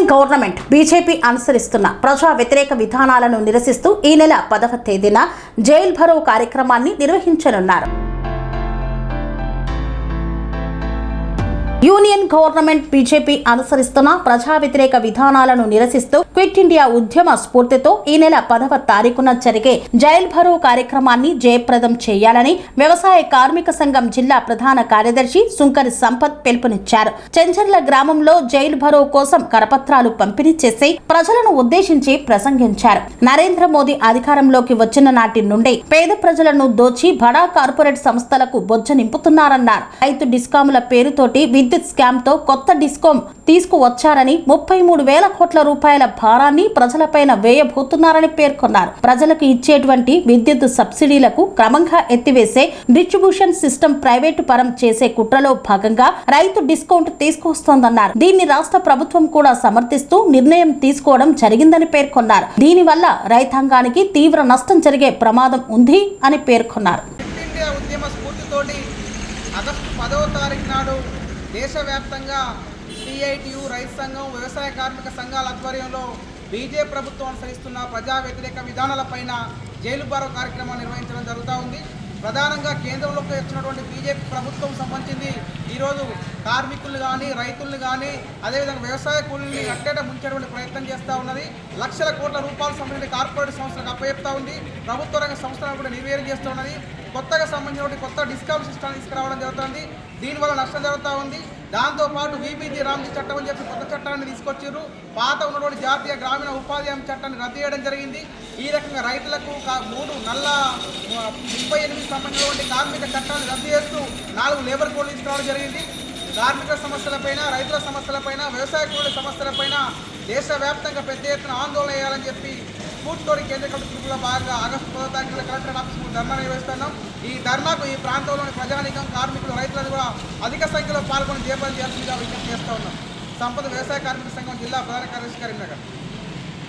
Union government BJP అనుసరిస్తున్న ప్రజా వ్యతిరేక విధానాలను నిరసిస్తూ ఈ నెల 10వ తేదీన జైల్ భరో కార్యక్రమాన్ని నిర్వహించనున్నారు. యూనియన్ గవర్నమెంట్ బీజేపీ అనుసరిస్తున్న ప్రజా వ్యతిరేక విధానాలను నిరసిస్తూ క్విట్ ఇండియా ఉద్యమ స్ఫూర్తితో ఈ నెల 10వ తారీఖున జరిగే జైల్ భరో కార్యక్రమాన్ని జయప్రదం చేయాలని వ్యవసాయ కార్మిక సంఘం జిల్లా ప్రధాన కార్యదర్శి సుంకరి సంపత్ పిలుపునిచ్చారు. చెంచర్ల గ్రామంలో జైల్ భరో కోసం కరపత్రాలు పంపిణీ చేసి ప్రజలను ఉద్దేశించి ప్రసంగించారు. నరేంద్ర మోదీ అధికారంలోకి వచ్చిన నాటి నుండి పేద ప్రజలను దోచి బడా కార్పొరేట్ సంస్థలకు బొజ్జ నింపుతున్నారన్నారు. రైతు డిస్కాముల పేరుతోటి విద్యుత్ స్కామ్ తో కొత్త డిస్కాం తీసుకువచ్చారని 33,000 కోట్ల రూపాయల భారాన్ని ప్రజలపైన వేయబోతున్నారని పేర్కొన్నారు. ప్రజలకు ఇచ్చేటువంటి విద్యుత్ సబ్సిడీలకు క్రమంగా ఎత్తివేసే డిస్ట్రిబ్యూషన్ సిస్టమ్ ప్రైవేటు పరం చేసే కుట్రలో భాగంగా రైతు డిస్కౌంట్ తీసుకొస్తోందన్నారు. దీన్ని రాష్ట్ర ప్రభుత్వం కూడా సమర్థిస్తూ నిర్ణయం తీసుకోవడం జరిగిందని పేర్కొన్నారు. దీనివల్ల రైతాంగానికి తీవ్ర నష్టం జరిగే ప్రమాదం ఉంది అని పేర్కొన్నారు. ఆగస్టు 10వ తారీఖు నాడు దేశవ్యాప్తంగా సిఐటియు రైతు సంఘం వ్యవసాయ కార్మిక సంఘాల ఆధ్వర్యంలో బీజేపీ ప్రభుత్వం అనుసరిస్తున్న ప్రజా వ్యతిరేక విధానాలపైన జైలు భరో కార్యక్రమాన్ని నిర్వహించడం జరుగుతూ ఉంది. ప్రధానంగా కేంద్రంలోకి వచ్చినటువంటి బీజేపీ ప్రభుత్వం సంబంధించింది ఈరోజు కార్మికులు కానీ రైతులను కానీ అదేవిధంగా వ్యవసాయ కూలీని అట్టేట ముంచేటువంటి ప్రయత్నం చేస్తూ ఉన్నది. లక్షల కోట్ల రూపాయలు సంబంధించిన కార్పొరేట్ సంస్థలకు అప్పచెప్తా ఉంది. ప్రభుత్వ రంగ సంస్థలను కూడా నిర్వీర్యం చేస్తూ ఉన్నది. కొత్తగా సంబంధించిన కొత్త డిస్కౌంట్ సిస్టమ్ తీసుకురావడం జరుగుతుంది. దీనివల్ల నష్టం జరుగుతూ ఉంది. దాంతోపాటు వీబీజీ రామ్జీ చట్టం అని చెప్పి కొత్త చట్టాన్ని తీసుకొచ్చారు. పాత ఉన్నటువంటి జాతీయ గ్రామీణ ఉపాధి హామీ చట్టాన్ని రద్దు చేయడం జరిగింది. ఈ రకంగా రైతులకు 38 సంబంధించినటువంటి కార్మిక చట్టాన్ని రద్దు చేస్తూ 4 లేబర్ కోడ్లు తీసుకురావడం జరిగింది. కార్మిక సమస్యలపైన, రైతుల సమస్యలపైన, వ్యవసాయ కూలీల సమస్యలపైన దేశవ్యాప్తంగా పెద్ద ఎత్తున ఆందోళన చేయాలని చెప్పి స్ఫూర్తితోటి కేంద్ర ప్రభుత్వంలో భాగంగా ఆగస్టు 10వ తారీఖున కలెక్టర్ ఆఫీస్ ధర్నా నిర్వహిస్తున్నాం. ఈ ధర్నాకు ఈ ప్రాంతంలోని ప్రజానీకం, కార్మికులు, రైతులను కూడా అధిక సంఖ్యలో పాల్గొని జయప్రదం చేయాల్సిందిగా విజ్ఞప్తి చేస్తూ ఉన్నాం. సంపద వ్యవసాయ కార్మిక సంఘం జిల్లా ప్రధాన కార్యదర్శి కరీంనగర్.